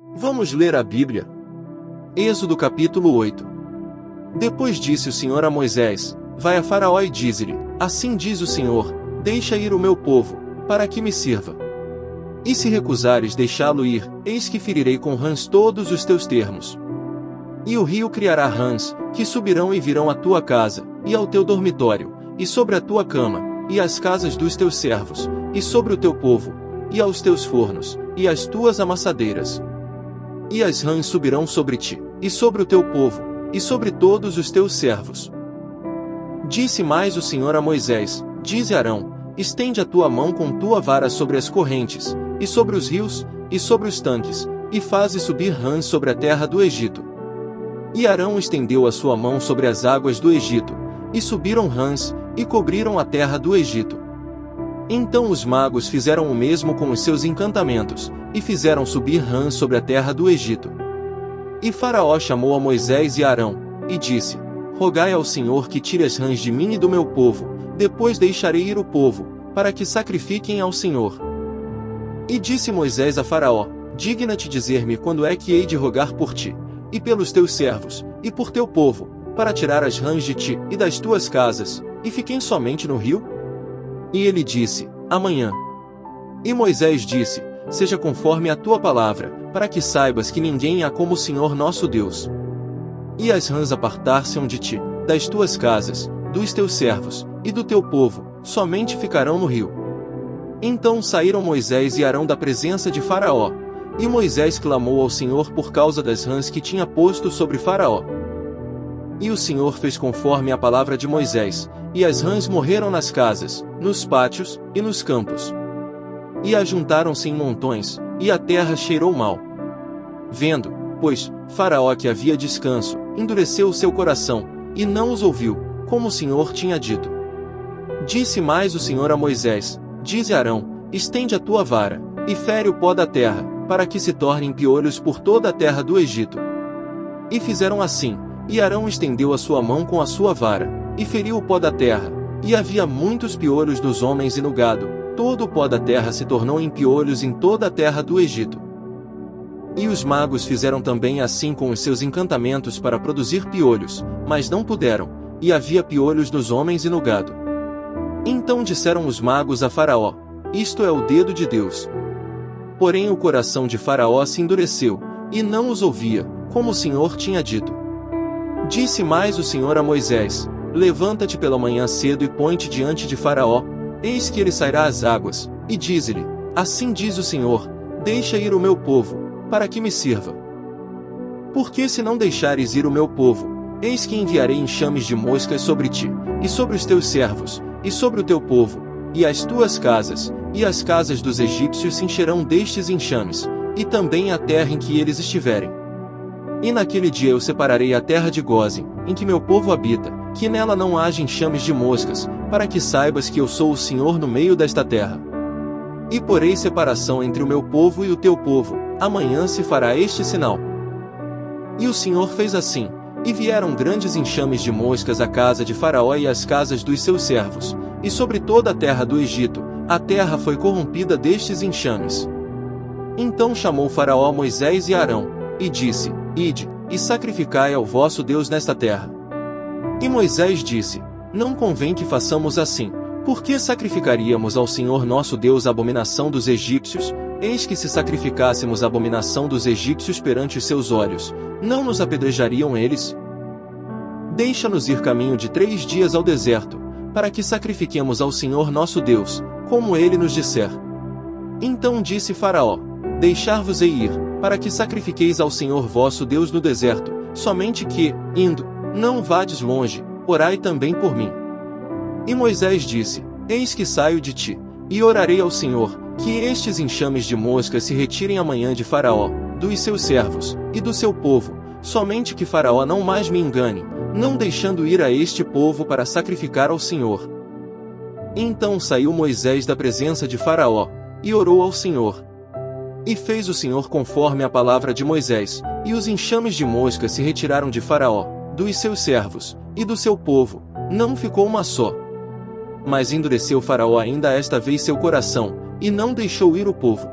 Vamos ler a Bíblia? Êxodo capítulo 8. Depois disse o Senhor a Moisés: Vai a Faraó e dize-lhe: Assim diz o Senhor, deixa ir o meu povo, para que me sirva. E se recusares deixá-lo ir, eis que ferirei com rãs todos os teus termos. E o rio criará rãs, que subirão e virão à tua casa, e ao teu dormitório, e sobre a tua cama, e às casas dos teus servos, e sobre o teu povo, e aos teus fornos, e às tuas amassadeiras. E as rãs subirão sobre ti, e sobre o teu povo, e sobre todos os teus servos. Disse mais o Senhor a Moisés: Dize a Arão: Estende a tua mão com tua vara sobre as correntes, e sobre os rios, e sobre os tanques, e faze subir rãs sobre a terra do Egito. E Arão estendeu a sua mão sobre as águas do Egito, e subiram rãs, e cobriram a terra do Egito. Então os magos fizeram o mesmo com os seus encantamentos, e fizeram subir rãs sobre a terra do Egito. E Faraó chamou a Moisés e a Arão, e disse: Rogai ao Senhor que tire as rãs de mim e do meu povo, depois deixarei ir o povo, para que sacrifiquem ao Senhor. E disse Moisés a Faraó: Digna-te dizer-me quando é que hei de rogar por ti, e pelos teus servos, e por teu povo, para tirar as rãs de ti e das tuas casas, e fiquem somente no rio? E ele disse: Amanhã. E Moisés disse: Seja conforme a tua palavra, para que saibas que ninguém há como o Senhor nosso Deus. E as rãs apartar-se-ão de ti, das tuas casas, dos teus servos, e do teu povo, somente ficarão no rio. Então saíram Moisés e Arão da presença de Faraó, e Moisés clamou ao Senhor por causa das rãs que tinha posto sobre Faraó. E o Senhor fez conforme a palavra de Moisés, e as rãs morreram nas casas, nos pátios, e nos campos. E ajuntaram-se em montões, e a terra cheirou mal. Vendo, pois, Faraó que havia descanso, endureceu o seu coração, e não os ouviu, como o Senhor tinha dito. Disse mais o Senhor a Moisés: Dize a Arão: Estende a tua vara, e fere o pó da terra, para que se tornem piolhos por toda a terra do Egito. E fizeram assim, e Arão estendeu a sua mão com a sua vara, e feriu o pó da terra, e havia muitos piolhos nos homens e no gado, todo o pó da terra se tornou em piolhos em toda a terra do Egito. E os magos fizeram também assim com os seus encantamentos para produzir piolhos, mas não puderam, e havia piolhos nos homens e no gado. Então disseram os magos a Faraó: Isto é o dedo de Deus. Porém o coração de Faraó se endureceu, e não os ouvia, como o Senhor tinha dito. Disse mais o Senhor a Moisés: Levanta-te pela manhã cedo e põe-te diante de Faraó, eis que ele sairá às águas, e dize-lhe: Assim diz o Senhor, deixa ir o meu povo, para que me sirva. Porque se não deixares ir o meu povo, eis que enviarei enxames de moscas sobre ti, e sobre os teus servos, e sobre o teu povo, e as tuas casas, e as casas dos egípcios se encherão destes enxames, e também a terra em que eles estiverem. E naquele dia eu separarei a terra de Gósen, em que meu povo habita, que nela não haja enxames de moscas, para que saibas que eu sou o Senhor no meio desta terra. E porei separação entre o meu povo e o teu povo, amanhã se fará este sinal. E o Senhor fez assim, e vieram grandes enxames de moscas à casa de Faraó e às casas dos seus servos, e sobre toda a terra do Egito, a terra foi corrompida destes enxames. Então chamou Faraó Moisés e Arão, e disse: Ide, e sacrificai ao vosso Deus nesta terra. E Moisés disse: Não convém que façamos assim, porque sacrificaríamos ao Senhor nosso Deus a abominação dos egípcios, eis que se sacrificássemos a abominação dos egípcios perante os seus olhos, não nos apedrejariam eles? Deixa-nos ir caminho de 3 dias ao deserto, para que sacrifiquemos ao Senhor nosso Deus, como ele nos disser. Então disse Faraó: Deixar-vos-ei ir, para que sacrifiqueis ao Senhor vosso Deus no deserto, somente que, indo, não vades longe, orai também por mim. E Moisés disse: Eis que saio de ti, e orarei ao Senhor, que estes enxames de moscas se retirem amanhã de Faraó, dos seus servos, e do seu povo, somente que Faraó não mais me engane, não deixando ir a este povo para sacrificar ao Senhor. Então saiu Moisés da presença de Faraó, e orou ao Senhor. E fez o Senhor conforme a palavra de Moisés, e os enxames de moscas se retiraram de Faraó, dos seus servos, e do seu povo, não ficou uma só. Mas endureceu Faraó ainda esta vez seu coração, e não deixou ir o povo.